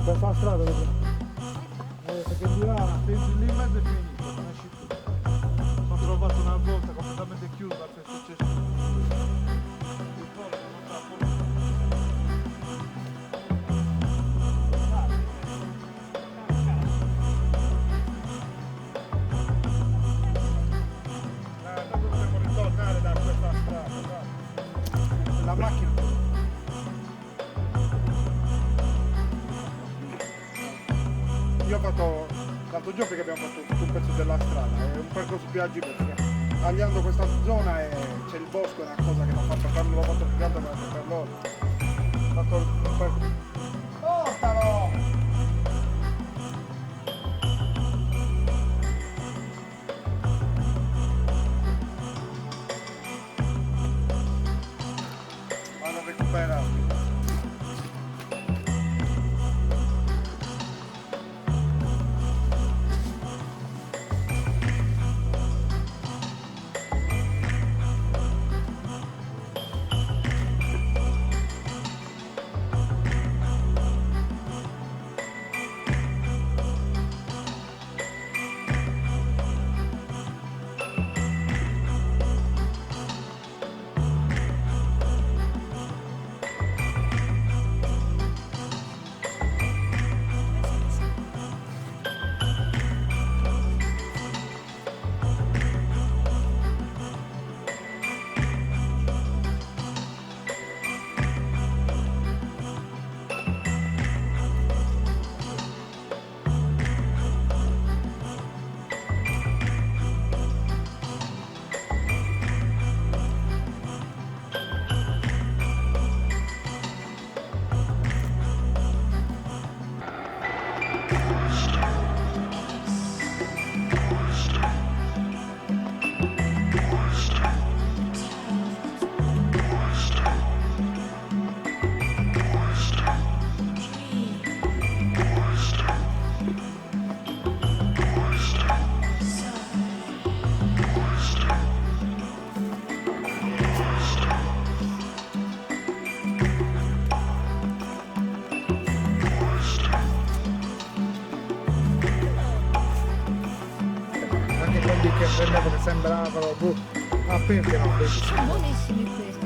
Questa strada perché di là pensi lì in mezzo è finito, non esci più. Sono trovato una volta completamente chiusa per successo. Dopo dobbiamo ritornare da questa strada, la macchina. Io ho fatto l'altro giorno che abbiamo fatto tutto un pezzo della strada, è un percorso più agile perché tagliando questa zona c'è il bosco, è una cosa che non fa per farlo, l'ho fatto più alto per loro. Ho fatto un percorso. Portalo! Vanno a recuperare. Anche quelli che prendevano che sembravano appena Sono buonissimi questi.